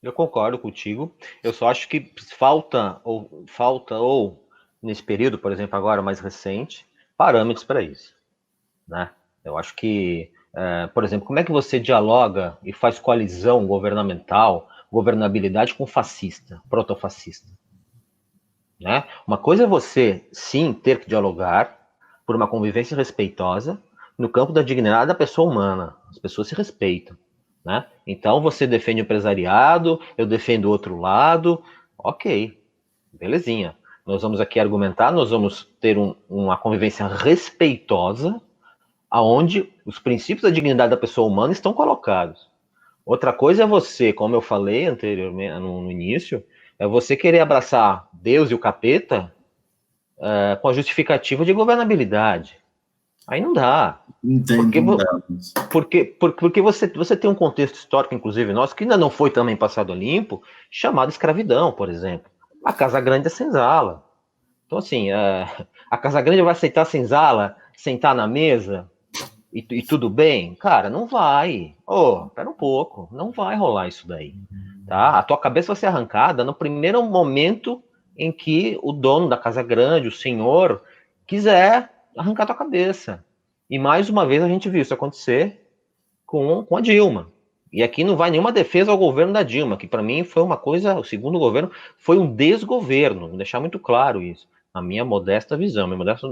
Eu concordo contigo. Eu só acho que falta, nesse período, por exemplo, agora mais recente, parâmetros para isso, né? Eu acho que, por exemplo, como é que você dialoga e faz coalizão governamental, governabilidade com fascista, protofascista, né? Uma coisa é você, sim, ter que dialogar por uma convivência respeitosa no campo da dignidade da pessoa humana. As pessoas se respeitam, né? Então você defende o empresariado, eu defendo o outro lado, ok, belezinha. Nós vamos aqui argumentar, nós vamos ter uma convivência respeitosa, aonde os princípios da dignidade da pessoa humana estão colocados. Outra coisa é você, como eu falei anteriormente, no início, é você querer abraçar Deus e o capeta com a justificativa de governabilidade. Aí não dá. Porque, Entendo, dados. porque você tem um contexto histórico, inclusive nosso, que ainda não foi também passado a limpo, chamado escravidão, por exemplo. A Casa Grande é senzala. Então, assim, a Casa Grande vai aceitar a senzala, sentar na mesa e tudo bem? Cara, não vai. Pera um pouco. Não vai rolar isso daí. Tá? A tua cabeça vai ser arrancada no primeiro momento em que o dono da Casa Grande, o senhor, quiser arrancar tua cabeça. E mais uma vez a gente viu isso acontecer com a Dilma. E aqui não vai nenhuma defesa ao governo da Dilma, que para mim foi uma coisa, o segundo governo foi um desgoverno, vou deixar muito claro isso, a minha modesta visão, a minha modesta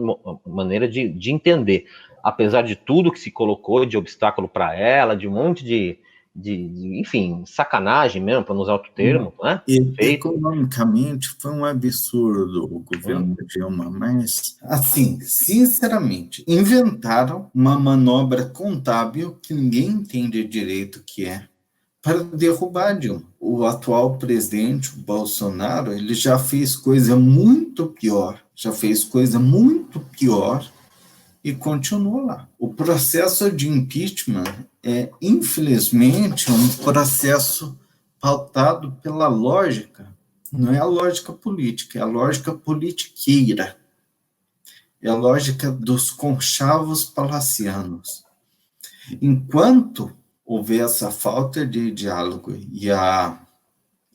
maneira de entender. Apesar de tudo que se colocou de obstáculo para ela, de um monte enfim, sacanagem mesmo, para não usar outro termo, né? Feito. Economicamente foi um absurdo o governo Dilma, mas, assim, sinceramente, inventaram uma manobra contábil que ninguém entende direito o que é, para derrubar a Dilma. O atual presidente, o Bolsonaro, ele já fez coisa muito pior, e continua lá. O processo de impeachment é, infelizmente, um processo pautado pela lógica, não é a lógica política, é a lógica politiqueira, é a lógica dos conchavos palacianos. Enquanto houver essa falta de diálogo e a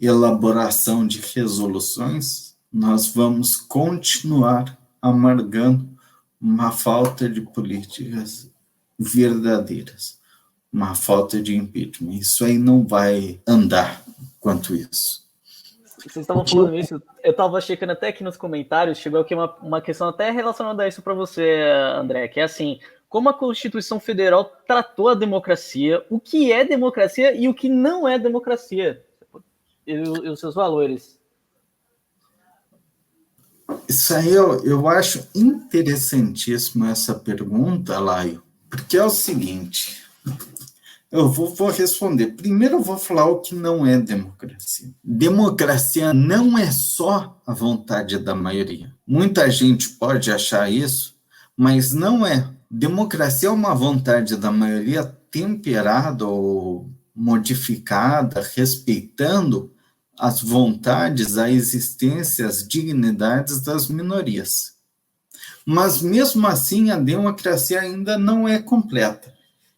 elaboração de resoluções, nós vamos continuar amargando uma falta de políticas verdadeiras, uma falta de impeachment. Isso aí não vai andar quanto isso. Vocês estavam falando isso, eu estava checando até aqui nos comentários, chegou aqui uma questão até relacionada a isso para você, André, que é assim, como a Constituição Federal tratou a democracia, o que é democracia e o que não é democracia, e os seus valores. Isso aí eu acho interessantíssimo essa pergunta, Laio, porque é o seguinte, eu vou responder. Primeiro eu vou falar o que não é democracia. Democracia não é só a vontade da maioria. Muita gente pode achar isso, mas não é. Democracia é uma vontade da maioria temperada ou modificada, respeitando as vontades, a existência, as dignidades das minorias. Mas, mesmo assim, a democracia ainda não é completa.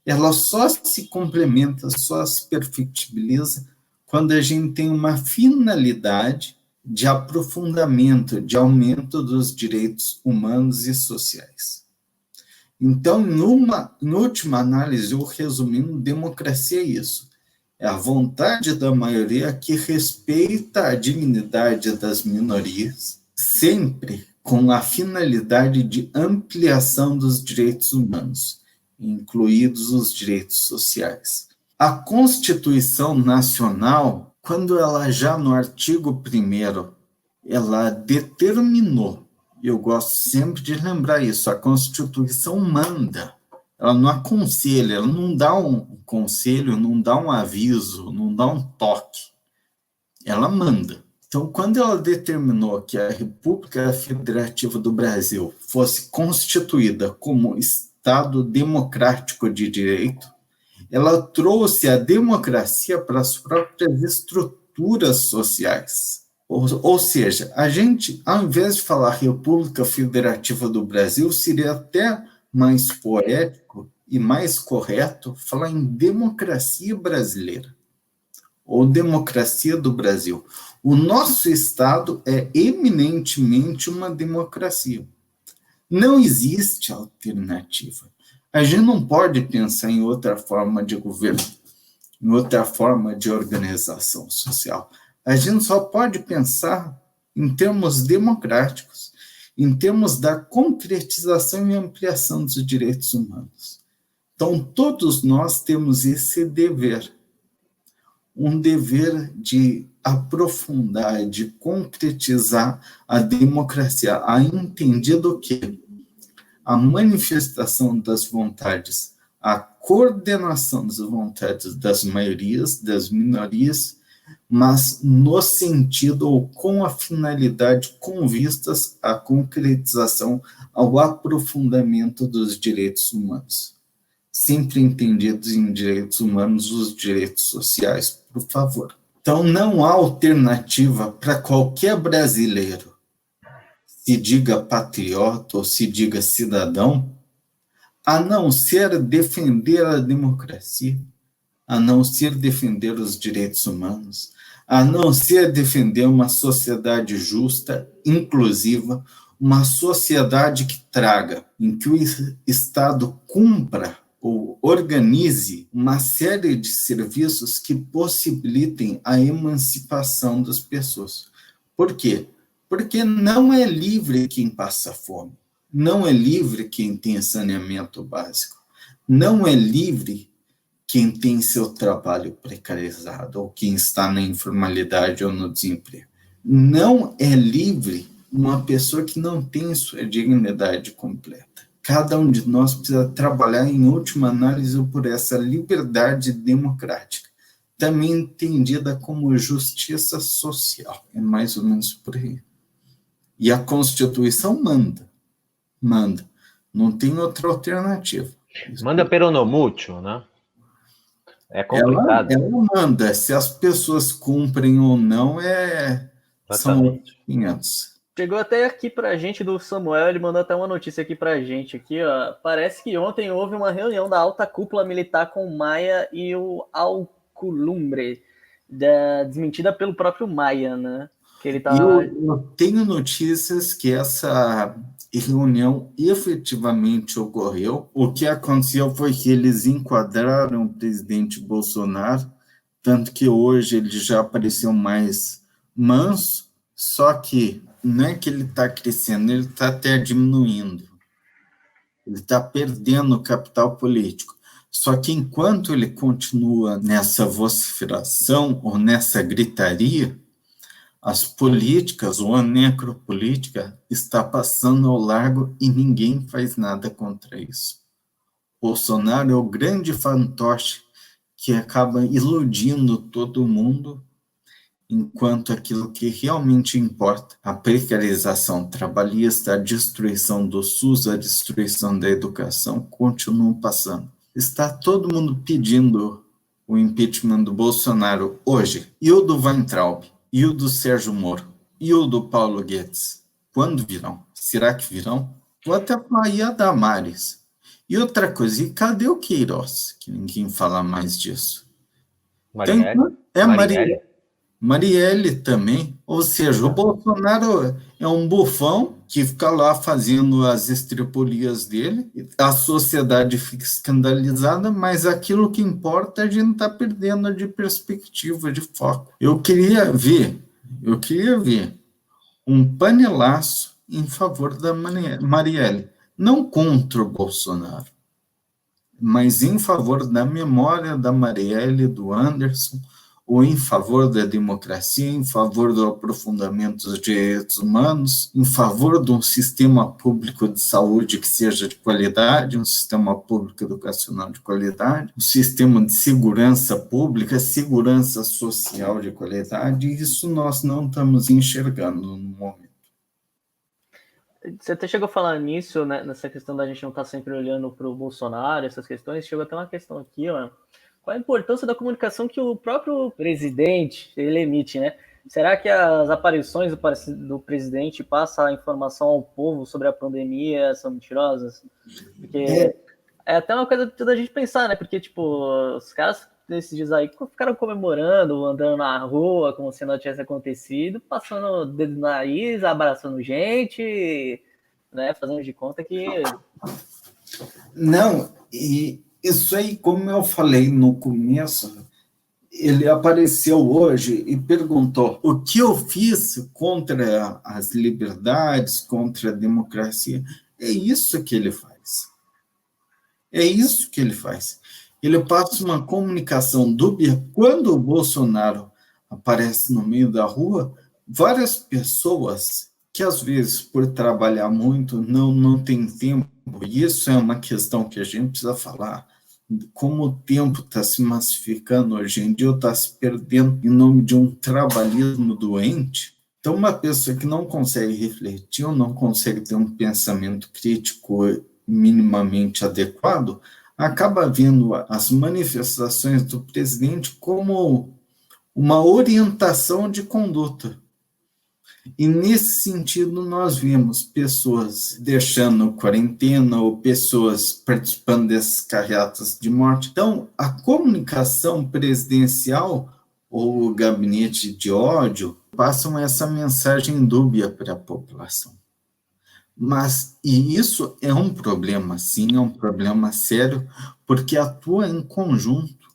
Ela só se complementa, só se perfectibiliza quando a gente tem uma finalidade de aprofundamento, de aumento dos direitos humanos e sociais. Então, em última análise, eu resumindo, democracia é isso. É a vontade da maioria que respeita a dignidade das minorias, sempre com a finalidade de ampliação dos direitos humanos, incluídos os direitos sociais. A Constituição Nacional, quando ela já no artigo 1º, ela determinou, e eu gosto sempre de lembrar isso, a Constituição manda, ela não aconselha, ela não dá um conselho, não dá um aviso, não dá um toque, ela manda. Então, quando ela determinou que a República Federativa do Brasil fosse constituída como Estado democrático de direito, ela trouxe a democracia para as próprias estruturas sociais. Ou seja, a gente, ao invés de falar República Federativa do Brasil, seria até mais poético e mais correto falar em democracia brasileira. ou democracia do Brasil. O nosso Estado é eminentemente uma democracia. Não existe alternativa. A gente não pode pensar em outra forma de governo, em outra forma de organização social. A gente só pode pensar em termos democráticos, em termos da concretização e ampliação dos direitos humanos. Então, todos nós temos esse dever, um dever de aprofundar, de concretizar a democracia, a entendido que a manifestação das vontades, a coordenação das vontades das maiorias, das minorias, mas no sentido ou com a finalidade com vistas à concretização, ao aprofundamento dos direitos humanos. Sempre entendidos em direitos humanos os direitos sociais, por favor. Então, não há alternativa para qualquer brasileiro, se diga patriota ou se diga cidadão, a não ser defender a democracia, a não ser defender os direitos humanos, a não ser defender uma sociedade justa, inclusiva, uma sociedade que traga, em que o Estado cumpra ou organize uma série de serviços que possibilitem a emancipação das pessoas. Por quê? Porque não é livre quem passa fome, não é livre quem tem saneamento básico, não é livre quem tem seu trabalho precarizado, ou quem está na informalidade ou no desemprego. Não é livre uma pessoa que não tem sua dignidade completa. Cada um de nós precisa trabalhar, em última análise, por essa liberdade democrática, também entendida como justiça social. É mais ou menos por aí. E a Constituição manda. Não tem outra alternativa. Manda peronomútil, né? É complicado. Ela manda. Se as pessoas cumprem ou não, são 500. Chegou até aqui pra gente do Samuel, ele mandou até uma notícia aqui pra gente, aqui, ó. Parece que ontem houve uma reunião da alta cúpula militar com o Maia e o Alcolumbre, desmentida pelo próprio Maia, né? Que ele eu tenho notícias que essa reunião efetivamente ocorreu. O que aconteceu foi que eles enquadraram o presidente Bolsonaro, tanto que hoje ele já apareceu mais manso, só que não é que ele está crescendo, ele está até diminuindo. Ele está perdendo o capital político. Só que enquanto ele continua nessa vociferação ou nessa gritaria, as políticas ou a necropolítica está passando ao largo e ninguém faz nada contra isso. Bolsonaro é o grande fantoche que acaba iludindo todo mundo, enquanto aquilo que realmente importa, a precarização trabalhista, a destruição do SUS, a destruição da educação, continuam passando. Está todo mundo pedindo o impeachment do Bolsonaro hoje, e o do Weintraub, e o do Sérgio Moro, e o do Paulo Guedes. Quando virão? Será que virão? Vou até falar, e a Damares. E outra coisa, e cadê o Queiroz? Que ninguém fala mais disso. Marielle. Marielle também. Ou seja, o Bolsonaro é um bufão que fica lá fazendo as estripulias dele, a sociedade fica escandalizada, mas aquilo que importa a gente está perdendo de perspectiva, de foco. Eu queria ver um panelaço em favor da Marielle, não contra o Bolsonaro, mas em favor da memória da Marielle, do Anderson, ou em favor da democracia, em favor do aprofundamento dos direitos humanos, em favor de um sistema público de saúde que seja de qualidade, um sistema público educacional de qualidade, um sistema de segurança pública, segurança social de qualidade, e isso nós não estamos enxergando no momento. Você até chegou a falar nisso, né, nessa questão da gente não estar sempre olhando para o Bolsonaro, essas questões. Chegou até uma questão aqui, ó. Qual a importância da comunicação que o próprio presidente ele emite, né? Será que as aparições do presidente passam a informação ao povo sobre a pandemia são mentirosas? Porque é até uma coisa da gente pensar, né? Porque, tipo, os caras nesses dias aí ficaram comemorando, andando na rua como se nada tivesse acontecido, passando o dedo no nariz, abraçando gente, né, fazendo de conta que... Não, e isso aí, como eu falei no começo, ele apareceu hoje e perguntou o que eu fiz contra as liberdades, contra a democracia. É isso que ele faz. É isso que ele faz. Ele passa uma comunicação dúbia. Quando o Bolsonaro aparece no meio da rua, várias pessoas que, às vezes, por trabalhar muito, não tem tempo, e isso é uma questão que a gente precisa falar, como o tempo está se massificando hoje em dia, está se perdendo em nome de um trabalhismo doente. Então, uma pessoa que não consegue refletir ou não consegue ter um pensamento crítico minimamente adequado, acaba vendo as manifestações do presidente como uma orientação de conduta. E, nesse sentido, nós vimos pessoas deixando quarentena ou pessoas participando dessas carreatas de morte. Então, a comunicação presidencial ou o gabinete de ódio passam essa mensagem dúbia para a população. E isso é um problema, sim, é um problema sério, porque atua em conjunto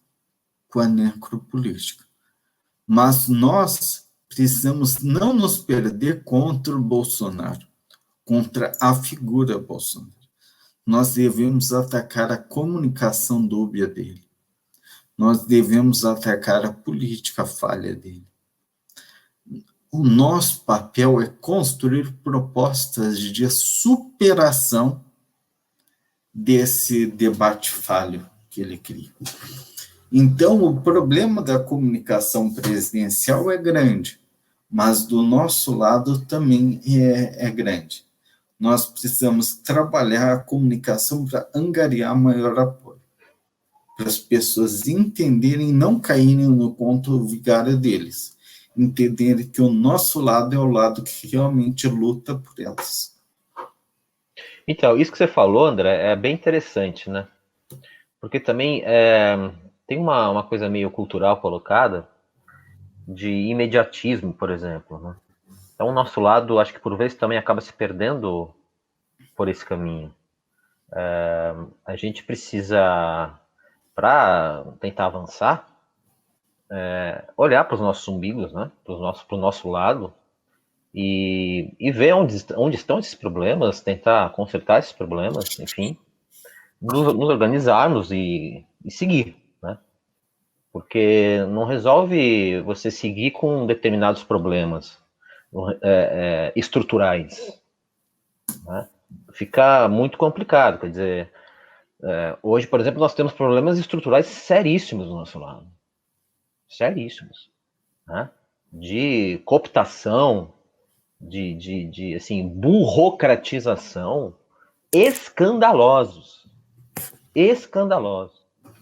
com a necropolítica. Mas nós precisamos não nos perder contra o Bolsonaro, contra a figura Bolsonaro. Nós devemos atacar a comunicação dúbia dele. Nós devemos atacar a política falha dele. O nosso papel é construir propostas de superação desse debate falho que ele cria. Então, o problema da comunicação presidencial é grande, mas do nosso lado também é grande. Nós precisamos trabalhar a comunicação para angariar maior apoio, para as pessoas entenderem e não caírem no conto vigário deles, entenderem que o nosso lado é o lado que realmente luta por elas. Então, isso que você falou, André, é bem interessante, né? Porque também tem uma coisa meio cultural colocada de imediatismo, por exemplo, né? Então, o nosso lado, acho que por vezes também acaba se perdendo por esse caminho. A gente precisa, para tentar avançar, olhar para os nossos umbigos, né? Para o nosso lado, e ver onde estão esses problemas, tentar consertar esses problemas, enfim, nos organizarmos e seguir, né? Porque não resolve você seguir com determinados problemas estruturais, né? Fica muito complicado, quer dizer, hoje, por exemplo, nós temos problemas estruturais seríssimos do nosso lado, seríssimos, né? De cooptação, de assim, burocratização, escandalosos,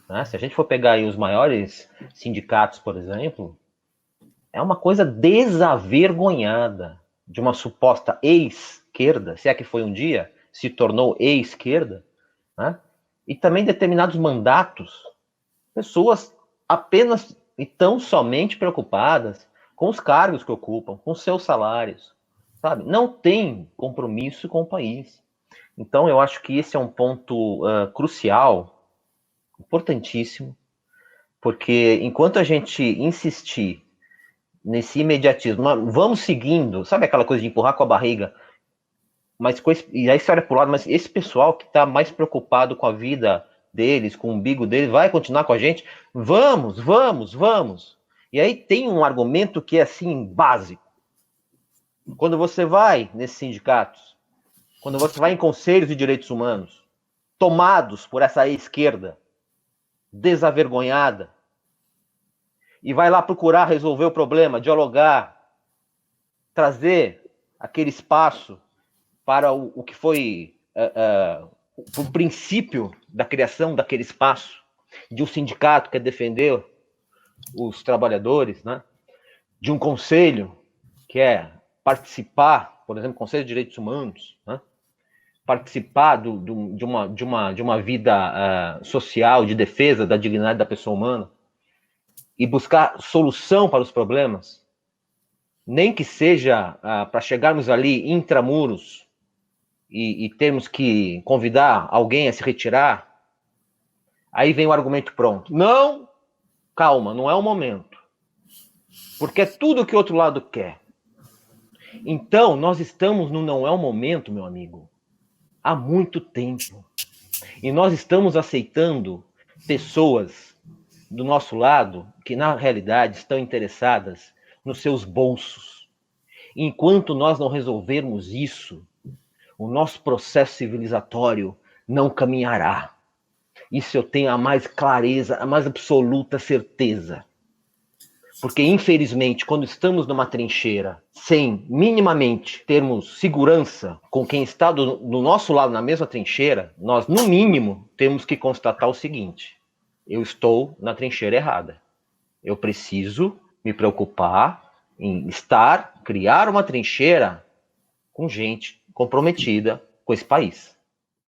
né? Se a gente for pegar aí os maiores sindicatos, por exemplo, é uma coisa desavergonhada de uma suposta esquerda, se é que foi um dia, se tornou esquerda, né? E também determinados mandatos, pessoas apenas e tão somente preocupadas com os cargos que ocupam, com seus salários, sabe? Não tem compromisso com o país. Então, eu acho que esse é um ponto crucial, importantíssimo, porque enquanto a gente insistir nesse imediatismo, vamos seguindo, sabe aquela coisa de empurrar com a barriga, mas e aí você olha para o lado, mas esse pessoal que está mais preocupado com a vida deles, com o umbigo deles, vai continuar com a gente? Vamos. E aí tem um argumento que é assim, básico. Quando você vai nesses sindicatos, quando você vai em conselhos de direitos humanos, tomados por essa esquerda desavergonhada, e vai lá procurar resolver o problema, dialogar, trazer aquele espaço para o que foi o princípio da criação daquele espaço, de um sindicato que é defender os trabalhadores, né? De um conselho que é participar, por exemplo, Conselho de Direitos Humanos, né? Participar de uma vida social, de defesa da dignidade da pessoa humana. e buscar solução para os problemas, nem que seja para chegarmos ali intramuros e termos que convidar alguém a se retirar, aí vem o argumento pronto. Não, calma, não é o momento. Porque é tudo que o outro lado quer. Então, nós estamos no não é o momento, meu amigo, há muito tempo. E nós estamos aceitando pessoas do nosso lado que, na realidade, estão interessadas nos seus bolsos. Enquanto nós não resolvermos isso, o nosso processo civilizatório não caminhará. Isso eu tenho a mais clareza, a mais absoluta certeza. Porque, infelizmente, quando estamos numa trincheira, sem minimamente termos segurança com quem está do nosso lado na mesma trincheira, nós, no mínimo, temos que constatar o seguinte: eu estou na trincheira errada. Eu preciso me preocupar em criar uma trincheira com gente comprometida com esse país.